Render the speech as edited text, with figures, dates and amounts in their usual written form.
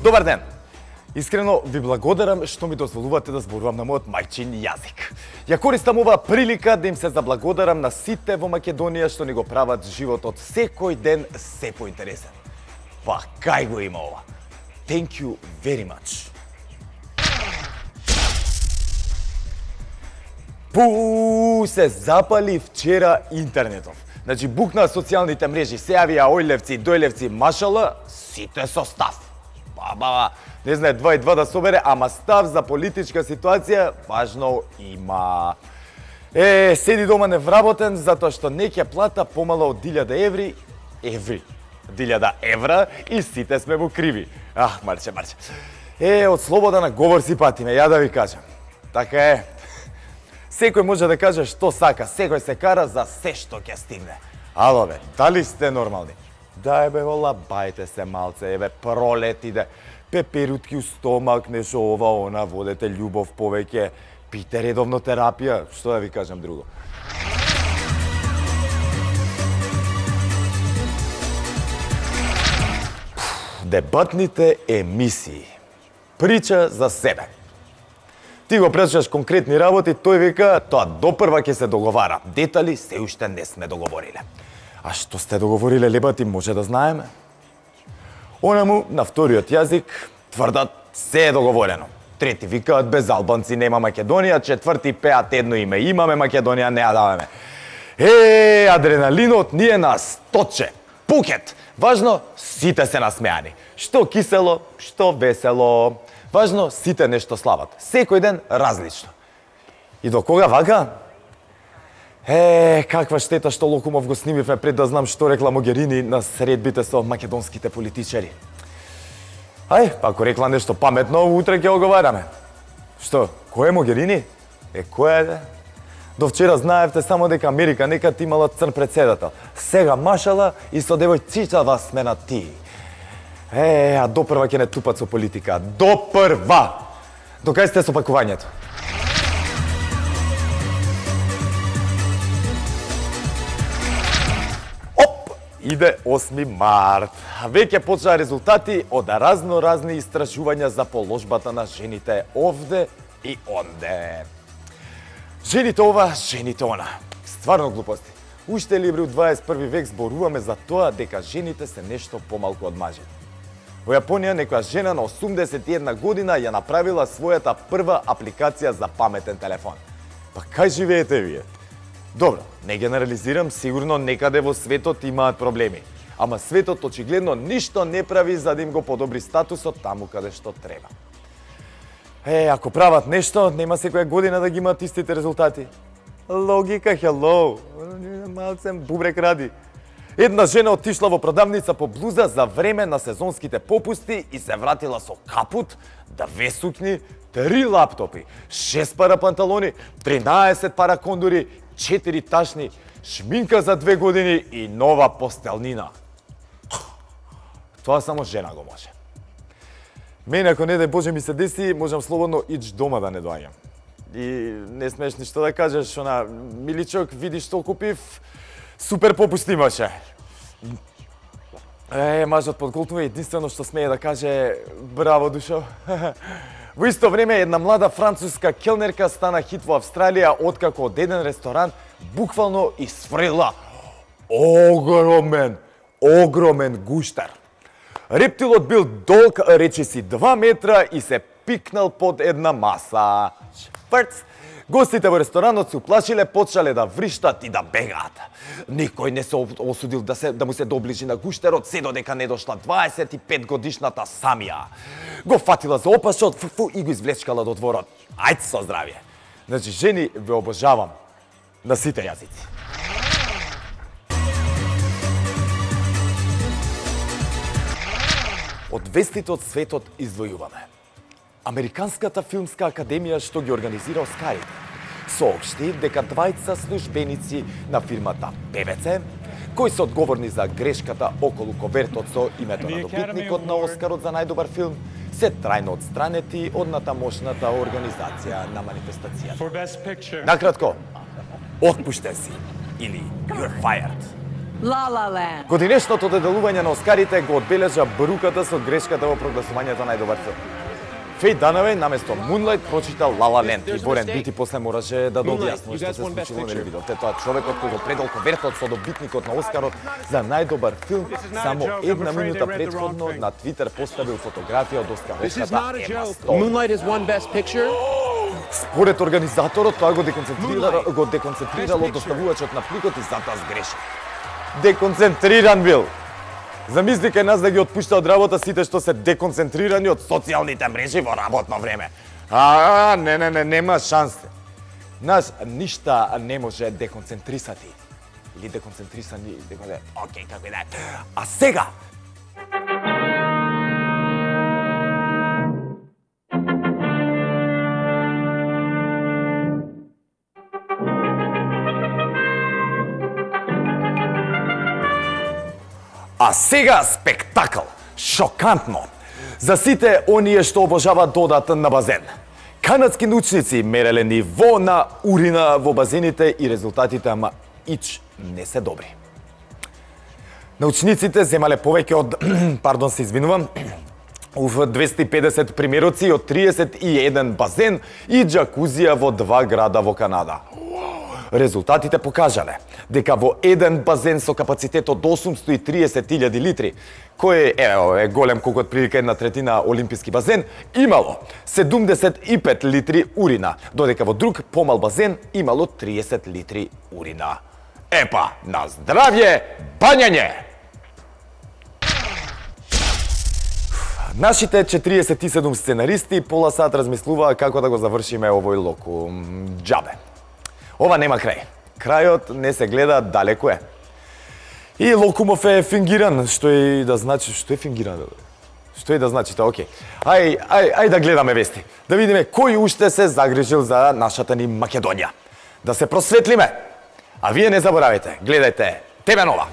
Добар ден! Искрено ви благодарам што ми дозволувате да зборувам на мојот мајчин јазик. Ја користам оваа прилика да им се заблагодарам на сите во Македонија што ни го прават животот секој ден се поинтересен. Па кај го има ова? Thank you very much. Се запали вчера интернетов. Значи букна социјалните мрежи, се јавија ојлевци, дојлевци, машала, сите со став. Не знае 2 и 2 да собере, ама став за политичка ситуација важно има. Седи дома невработен затоа што не ќе плата помало од 1000 еври, 1000 евра и сите сме му криви. Марче. Од слобода на говор си патиме, ја да ви кажам. Така е. Секој може да каже што сака, секој се кара за се што ќе стигне. Ало бе, дали сте нормални? Дај бе, олабајте се малце, пролет иде. Пеперутки у стомак, нешто ова, она, водете љубов повеќе, пите редовно терапија, што да ви кажам друго. Дебатните емисии. Прича за себе. Ти го прашаш конкретни работи, тој вика, тоа допрва ќе се договара. Детали се уште не сме договориле. А што сте договориле, лебати, може да знаеме? Онаму, на вториот јазик, тврдат се е договорено. Трети викаат без албанци нема Македонија, четврти пеат едно име имаме Македонија, не ја даваме. Адреналинот ни е на стотче. Пукет. Важно, сите се насмеани. Што кисело, што весело. Важно, сите нешто слават. Секој ден различно. И до кога вака? Каква штета што Локумов го снимивме пред да знам што рекла Могерини на средбите со македонските политичари. Ако рекла нешто паметно, утре ќе оговараме. Што, кој е Могерини? Кој е? До вчера знаевте само дека Америка некад имала црн председател. Сега машала и со девојчичава сме на ти. А допрва ќе не тупат со политика. Допрва! Докај сте со пакувањето? Иде 8 март. Веќе почнаа резултати од разни истражувања за положбата на жените овде и онде. Жените ова, жените она. Стварно глупости. Уште либри у 21 век зборуваме за тоа дека жените се нешто помалку од мажите. Во Јапонија некоја жена на 81 година ја направила својата прва апликација за паметен телефон. Па кај живеете вие? Добро, не генерализирам, сигурно некаде во светот имаат проблеми. Ама светот очигледно ништо не прави за да им го подобри статусот таму каде што треба. Ако прават нешто, нема секоја година да ги имаат истите резултати. Логика, hello. Малцем бубрек ради. Една жена отишла во продавница по блуза за време на сезонските попусти и се вратила со капут, 2 сукни, 3 лаптопи, 6 пара панталони, 13 пара кондури, 4 ташни, шминка за 2 години и нова постелнина. Тоа само жена го може. Мене, ако не дај Боже ми се деси, можам слободно ич дома да не доаѓам. И не смеш ништо да кажеш, она, миличок, видиш што купив, супер попусти имаше. Мажот под Голтова единствено што смее да каже браво, душо. Во исто време една млада француска келнерка стана хит во Австралија откако од еден ресторан буквално исфрла огромен гуштар. Рептилот бил долг речиси 2 метра и се пикнал под една маса. Шпрц! Гостите во ресторанот се уплашиле, почнале да вриштат и да бегаат. Никој не се осудил да му се доближи на гуштерот, се додека не дошла 25 годишната Самија. Го фатила за опашот, и го извлечкала до дворот. Ајде со здравје. Значи, жени, ве обожавам на сите јазици. Од вестите од светот издвојуваме. Американската филмска академија што ги организира Оскарите соопшти дека 2 службеници на фирмата ПВЦ, кои се одговорни за грешката околу ковертот со името на добитникот на Оскарот за најдобар филм, се трајно одстранети од натамошната организација на манифестацијата. Накратко, отпуштен си или you're fired. La La Land. Годинешното доделување на Оскарите го одбележа бруката со грешката во прогласувањето најдобар филм. Феј Данавеј наместо Moonlight прочита La La Land и Борен Бити после мораше да дообјасни што се случило, нели видовте тоа човекот кој го предал коверта со добитникот на Оскарот за најдобар филм само една минута претходно на Твитер поставил фотографија од Оскаровската Ема Стоун. Moonlight has won Best Picture. Според организаторот тоа го деконцентрирало доставувачот на пликот и затоа сгреши. Деконцентриран бил. Замисли кај нас да ги отпушта од работа сите што се деконцентрирани од социјалните мрежи во работно време. Не, нема шансе. Нас ништа не може деконцентрисати. Или деконцентрисани, окей, како и да е. А сега, спектакл, шокантно. За сите оние што обожаваат да одат на базен. Канадски научници мереле ниво на урина во базените и резултатите ама ич не се добри. Научниците земале повеќе од, се извинувам, 250 примероци од 31 базен и джакузија во 2 града во Канада. Резултатите покажале дека во еден базен со капацитет од 830.000 литри, кој е голем колку отприлика 1/3 олимписки базен, имало 75 литри урина, додека во друг помал базен имало 30 литри урина. Епа, на здравје, бањање! Нашите 47 сценаристи пола сат размислуваа како да го завршиме овој локум. Џабе. Ова нема крај. Крајот не се гледа, далеку е. И локумов е фингиран, што и да значи, што е фингиран? Што и да значи тоа, окей. Ај да гледаме вести. Да видиме кој уште се загрижил за нашата ни Македонија. Да се просветлиме. А вие не заборавајте, гледајте ТВ Нова.